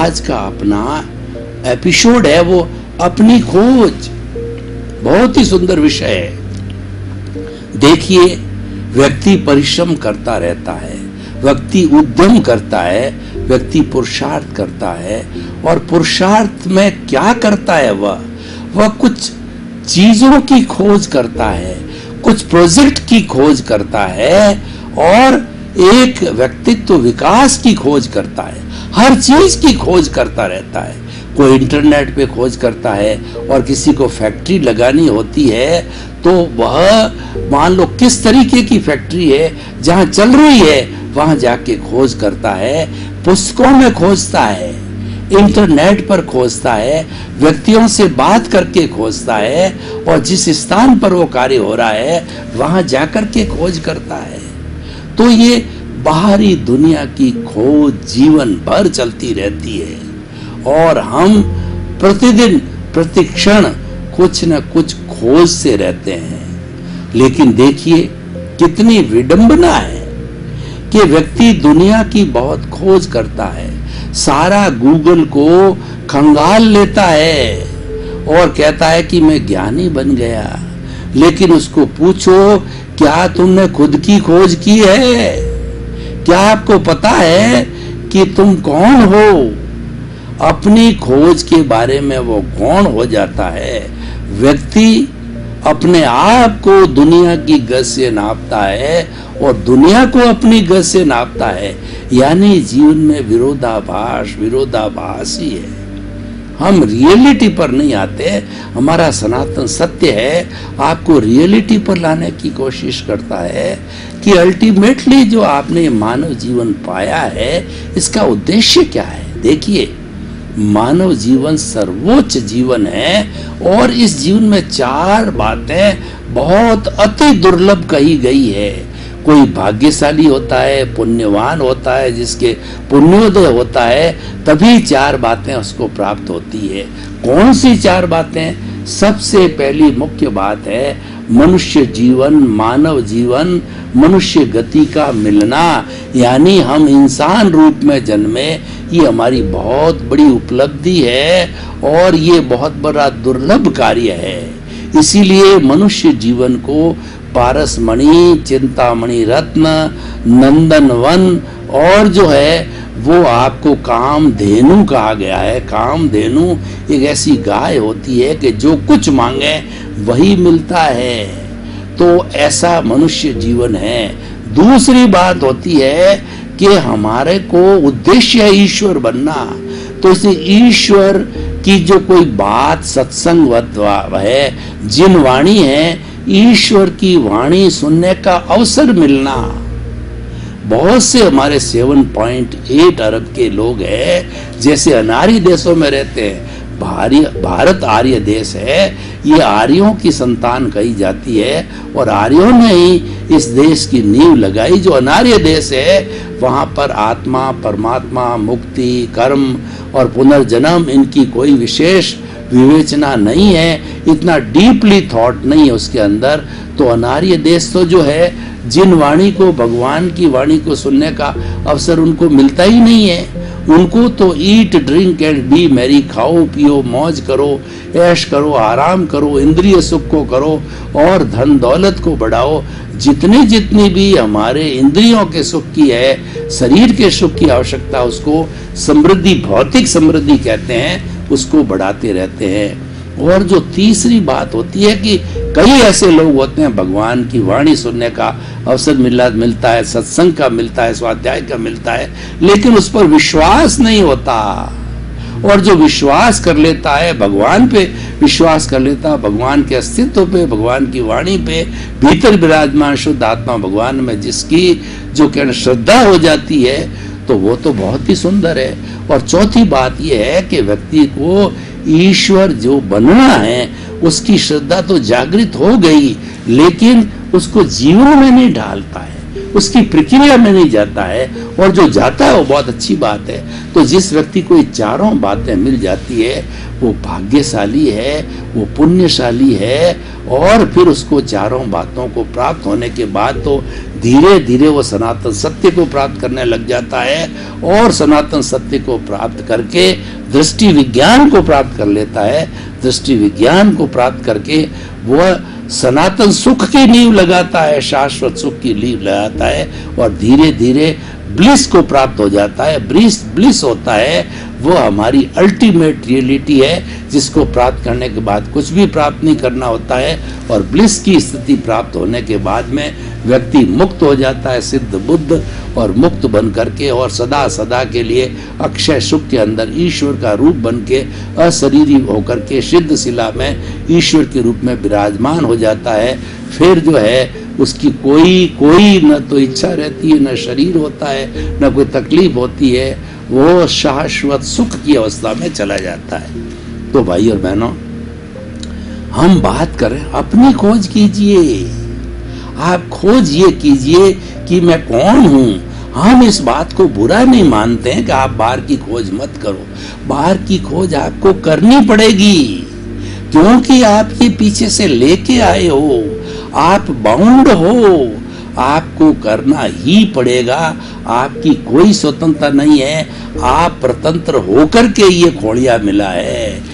आज का अपना एपिसोड है वो अपनी खोज। बहुत ही सुंदर विषय है। देखिए, व्यक्ति परिश्रम करता रहता है, व्यक्ति उद्यम करता है, व्यक्ति पुरुषार्थ करता है, और पुरुषार्थ में क्या करता है वह कुछ चीजों की खोज करता है, कुछ प्रोजेक्ट की खोज करता है, और एक व्यक्तित्व विकास की खोज करता है। हर चीज की खोज करता रहता है। कोई इंटरनेट पे खोज करता है, और किसी को फैक्ट्री लगानी होती है तो वह मान लो किस तरीके की फैक्ट्री है, जहां चल रही है वहां जाके खोज करता है, पुस्तकों में खोजता है, इंटरनेट पर खोजता है, व्यक्तियों से बात करके खोजता है, और जिस स्थान पर वो कार्य हो रहा है वहां जाकर के खोज करता है। तो ये बाहरी दुनिया की खोज जीवन भर चलती रहती है, और हम प्रतिदिन प्रतिक्षण कुछ न कुछ खोजते रहते हैं। लेकिन देखिए कितनी विडंबना है कि व्यक्ति दुनिया की बहुत खोज करता है, सारा गूगल को खंगाल लेता है और कहता है कि मैं ज्ञानी बन गया। लेकिन उसको पूछो, क्या तुमने खुद की खोज की है? क्या आपको पता है कि तुम कौन हो? अपनी खोज के बारे में वो कौन हो जाता है। व्यक्ति अपने आप को दुनिया की गज से नापता है और दुनिया को अपनी गज से नापता है, यानी जीवन में विरोधाभास ही है। हम रियलिटी पर नहीं आते। हमारा सनातन सत्य है आपको रियलिटी पर लाने की कोशिश करता है कि अल्टीमेटली जो आपने मानव जीवन पाया है इसका उद्देश्य क्या है। देखिए, मानव जीवन सर्वोच्च जीवन है, और इस जीवन में 4 बातें बहुत अति दुर्लभ कही गई है। कोई भाग्यशाली होता है, पुण्यवान होता है, जिसके पुण्योदय होता है, तभी 4 बातें उसको प्राप्त होती है। कौन सी 4 बातें? सबसे पहली मुख्य बात है मनुष्य जीवन, मानव जीवन, मनुष्य गति का मिलना, यानी हम इंसान रूप में जन्मे, ये हमारी बहुत बड़ी उपलब्धि है और ये बहुत बड़ा दुर्लभ कार्य है। इसीलिए मनुष्य जीवन को पारसमणि, चिंतामणि रत्न, नंदनवन, और जो है वो आपको कामधेनु कहा गया है। कामधेनु एक ऐसी गाय होती है कि जो कुछ मांगे वही मिलता है। तो ऐसा मनुष्य जीवन है। दूसरी बात होती है कि हमारे को उद्देश्य है ईश्वर बनना। तो इसे ईश्वर की जो कोई बात सत्संग है, जिन वाणी है, ईश्वर की वाणी सुनने का अवसर मिलना। बहुत से हमारे 7.8 अरब के लोग हैं जैसे अनार्य देशों में रहते हैं। भारत आर्य देश है, ये आर्यों की संतान कही जाती है, और आर्यों ने ही इस देश की नींव लगाई। जो अनार्य देश है वहां पर आत्मा, परमात्मा, मुक्ति, कर्म और पुनर्जन्म, इनकी कोई विशेष विवेचना नहीं है, इतना डीपली थॉट नहीं है उसके अंदर। तो अनार्य देश तो जो है, जिन वाणी को, भगवान की वाणी को सुनने का अवसर उनको मिलता ही नहीं है। उनको तो eat drink and B Mary, खाओ पियो मौज करो, ऐश करो, आराम करो, इंद्रिय सुख को करो और धन दौलत को बढ़ाओ। जितनी भी हमारे इंद्रियों के सुख की है, शरीर के सुख की आवश्यकता, उसको समृद्धि, भौतिक समृद्धि कहते हैं, उसको बढ़ाते रहते हैं। और जो तीसरी बात होती है कि कई ऐसे लोग होते हैं भगवान की वाणी सुनने का अवसर मिलता है, सत्संग का मिलता है, स्वाध्याय का मिलता है, लेकिन उस पर विश्वास नहीं होता। और जो विश्वास कर लेता है, भगवान पे विश्वास कर लेता है, भगवान के अस्तित्व पे, भगवान की वाणी पे, भीतर विराजमान शुद्ध आत्मा भगवान में जिसकी जो कहना श्रद्धा हो जाती है, तो वो तो बहुत ही सुंदर है। और चौथी बात यह है कि व्यक्ति को ईश्वर जो बनना है उसकी श्रद्धा तो जागृत हो गई, लेकिन उसको जीवन में नहीं ढालता है। उसकी प्रक्रिया में नहीं जाता है, और जो जाता है वो बहुत अच्छी बात है। तो जिस व्यक्ति को ये चारों बातें मिल जाती है वो भाग्यशाली है, वो पुण्यशाली है, और फिर उसको चारों बातों को प्राप्त होने के बाद तो धीरे धीरे वो सनातन सत्य को प्राप्त करने लग जाता है, और सनातन सत्य को प्राप्त करके दृष्टि विज्ञान को प्राप्त कर लेता है। दृष्टि विज्ञान को प्राप्त करके वह सनातन सुख की नींव लगाता है, शाश्वत सुख की नींव लगाता है, और धीरे धीरे ब्लिस को प्राप्त हो जाता है। ब्लिस होता है वो हमारी अल्टीमेट रियलिटी है, जिसको प्राप्त करने के बाद कुछ भी प्राप्त नहीं करना होता है, और ब्लिस की स्थिति प्राप्त होने के बाद में व्यक्ति मुक्त हो जाता है, सिद्ध बुद्ध, और मुक्त बन करके और सदा सदा के लिए अक्षय सुख के अंदर ईश्वर का रूप बन के अशरीरी होकर के सिद्ध शिला में ईश्वर के रूप में विराजमान हो जाता है। फिर जो है उसकी कोई न तो इच्छा रहती है, न शरीर होता है, न कोई तकलीफ होती है, वो शाश्वत सुख की अवस्था में चला जाता है। तो भाई और बहनों, हम बात करें, अपनी खोज कीजिए। आप खोज ये कीजिए कि मैं कौन हूं। हम इस बात को बुरा नहीं मानते हैं कि आप बाहर की खोज मत करो, बाहर की खोज आपको करनी पड़ेगी, क्योंकि आप ये पीछे से लेके आए हो, आप बाउंड हो, आपको करना ही पड़ेगा। आपकी कोई स्वतंत्रता नहीं है, आप स्वतंत्र होकर के ये खोड़िया मिला है।